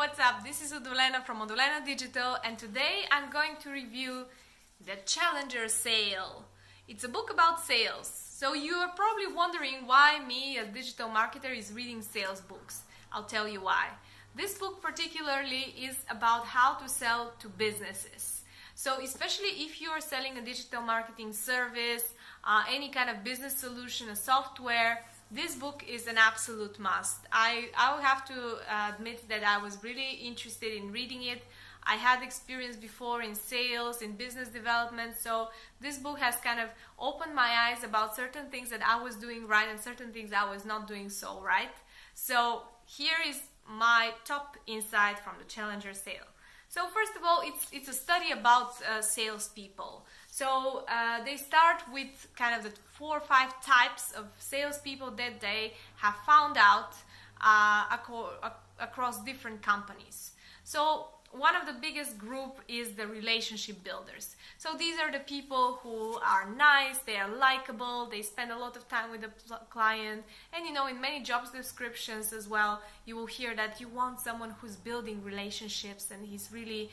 what's up? This is Udolena from Udolena Digital, and today I'm going to review The Challenger Sale. It's a book about sales. So you are probably wondering why me, a digital marketer, is reading sales books. I'll tell you why. This book particularly is about how to sell to businesses. So especially if you are selling a digital marketing service, any kind of business solution, a software, this book is an absolute must. I will have to admit that I was really interested in reading it. I had experience before in sales, in business development, so this book has kind of opened my eyes about certain things that I was doing right and certain things I was not doing so right. So here is my top insight from the Challenger Sale. So first of all, it's a study about salespeople. So they start with kind of the 4 or 5 types of salespeople that they have found out across different companies. So one of the biggest group is the relationship builders. So these are the people who are nice, they are likable, they spend a lot of time with the client, and in many job descriptions as well, you will hear that you want someone who's building relationships and he's really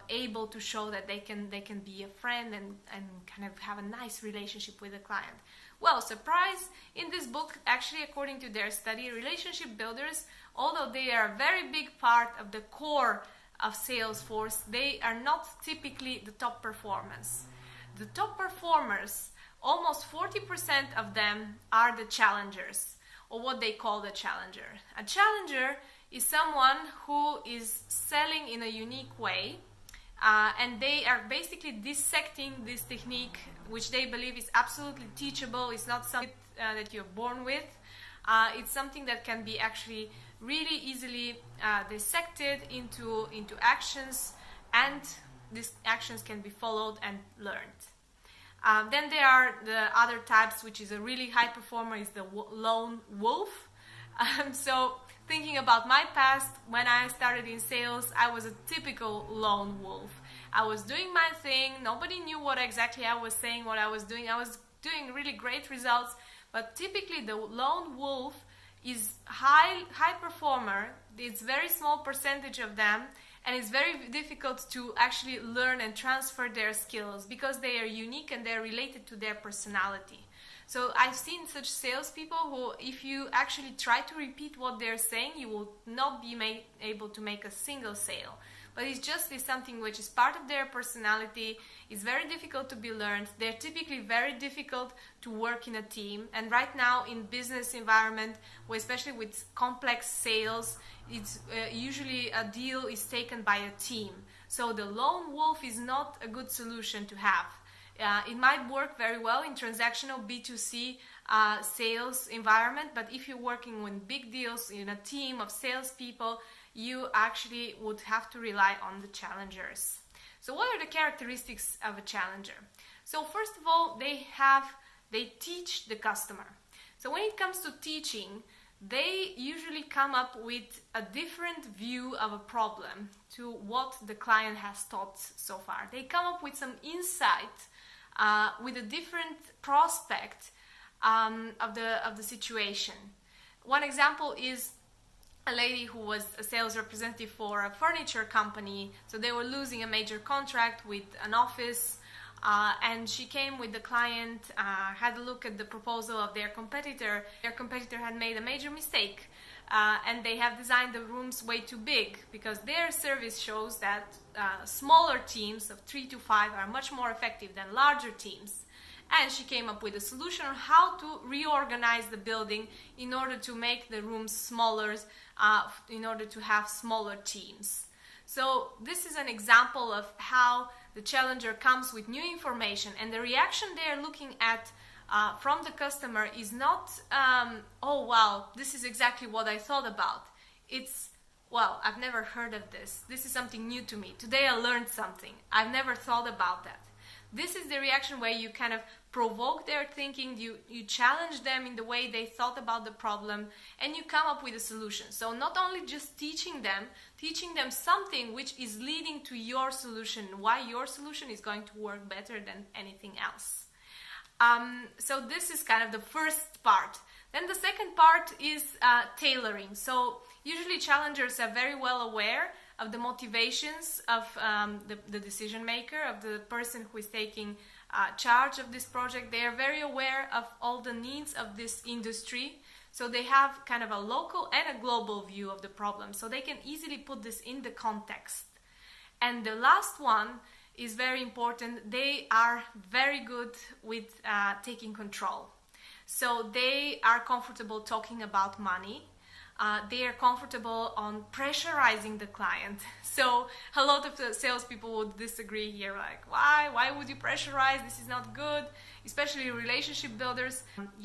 able to show that they can be a friend and kind of have a nice relationship with the client. Well, surprise, in this book, actually according to their study, relationship builders, although they are a very big part of the core of Salesforce, they are not typically the top performers. The top performers, almost 40% of them are the challengers, or what they call the challenger. A challenger is someone who is selling in a unique way, and they are basically dissecting this technique, which they believe is absolutely teachable. It's not something that you're born with. It's something that can be actually really easily dissected into actions, and these actions can be followed and learned. Then there are the other types, which is a really high performer, is the lone wolf. So thinking about my past, when I started in sales, I was a typical lone wolf. I was doing my thing, nobody knew what exactly I was saying, what I was doing. I was doing really great results, but typically the lone wolf is high performer. It's very small percentage of them, and it's very difficult to actually learn and transfer their skills because they are unique and they're related to their personality. So I've seen such salespeople who, if you actually try to repeat what they're saying, you will not be able to make a single sale. But it's just something which is part of their personality. It's very difficult to be learned. They're typically very difficult to work in a team. And right now in business environment, especially with complex sales, it's usually a deal is taken by a team. So the lone wolf is not a good solution to have. It might work very well in transactional B2C sales environment, but if you're working with big deals in a team of salespeople, you actually would have to rely on the challengers. So what are the characteristics of a challenger? So first of all, they teach the customer. So when it comes to teaching, they usually come up with a different view of a problem to what the client has taught so far. They come up with some insight with a different prospect of the situation. One example is a lady who was a sales representative for a furniture company. So they were losing a major contract with an office, and she came with the client, had a look at the proposal of their competitor. Their competitor had made a major mistake, and they have designed the rooms way too big because their service shows that smaller teams of 3 to 5 are much more effective than larger teams. And she came up with a solution on how to reorganize the building in order to make the rooms smaller, in order to have smaller teams. So this is an example of how the challenger comes with new information, and the reaction they are looking at from the customer is not, oh wow, this is exactly what I thought about. It's, well, I've never heard of this. This is something new to me. Today I learned something. I've never thought about that. This is the reaction where you kind of provoke their thinking, you challenge them in the way they thought about the problem, and you come up with a solution. So not only just teaching them something which is leading to your solution, why your solution is going to work better than anything else. So this is kind of the first part. Then the second part is tailoring. So Usually challengers are very well aware of the motivations of the decision maker, of the person who is taking charge of this project. They are very aware of all the needs of this industry. So they have kind of a local and a global view of the problem. So they can easily put this in the context. And the last one is very important. They are very good with taking control. So they are comfortable talking about money. They are comfortable on pressurizing the client. So a lot of the salespeople would disagree here, like, why would you pressurize? This is not good, especially relationship builders.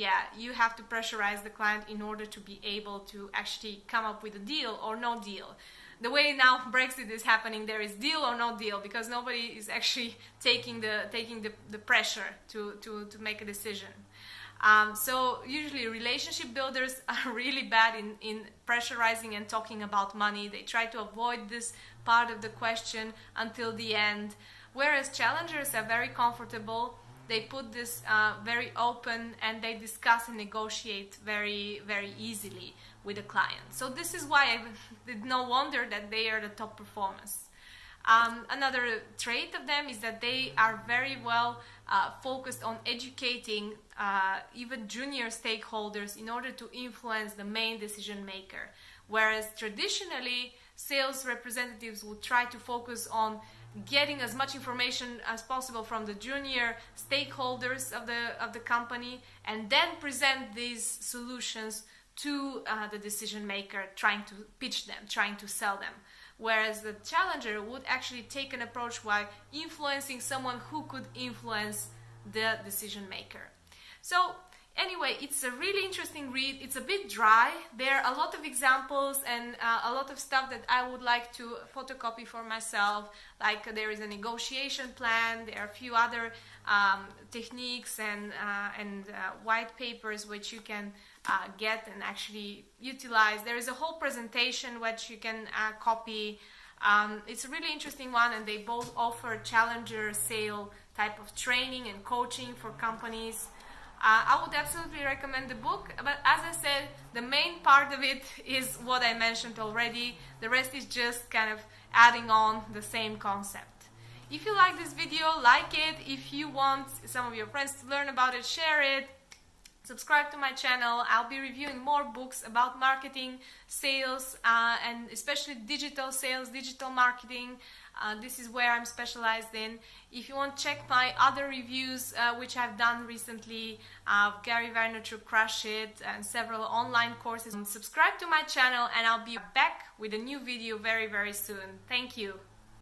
Yeah, you have to pressurize the client in order to be able to actually come up with a deal or no deal. The way now Brexit is happening, there is deal or no deal, because nobody is actually taking the pressure to make a decision. So usually relationship builders are really bad in pressurizing and talking about money. They try to avoid this part of the question until the end, whereas challengers are very comfortable. They put this very open, and they discuss and negotiate very, very easily with the client. So this is why it's no wonder that they are the top performers. Another trait of them is that they are very well focused on educating even junior stakeholders in order to influence the main decision maker. Whereas traditionally, sales representatives would try to focus on getting as much information as possible from the junior stakeholders of the company, and then present these solutions to the decision maker, trying to pitch them, trying to sell them. Whereas the challenger would actually take an approach by influencing someone who could influence the decision maker. So anyway, it's a really interesting read. It's a bit dry. There are a lot of examples and a lot of stuff that I would like to photocopy for myself. Like there is a negotiation plan. There are a few other techniques and white papers which you can get and actually utilize. There is a whole presentation which you can copy. It's a really interesting one, and they both offer challenger sale type of training and coaching for companies. I would absolutely recommend the book, but as I said, the main part of it is what I mentioned already. The rest is just kind of adding on the same concept. If you like this video, like it. If you want some of your friends to learn about it, share it. Subscribe to my channel. I'll be reviewing more books about marketing, sales, and especially digital sales, digital marketing. This is where I'm specialized in. If you want to check my other reviews, which I've done recently, Gary Vaynerchuk, Crush It, and several online courses, subscribe to my channel, and I'll be back with a new video very, very soon. Thank you.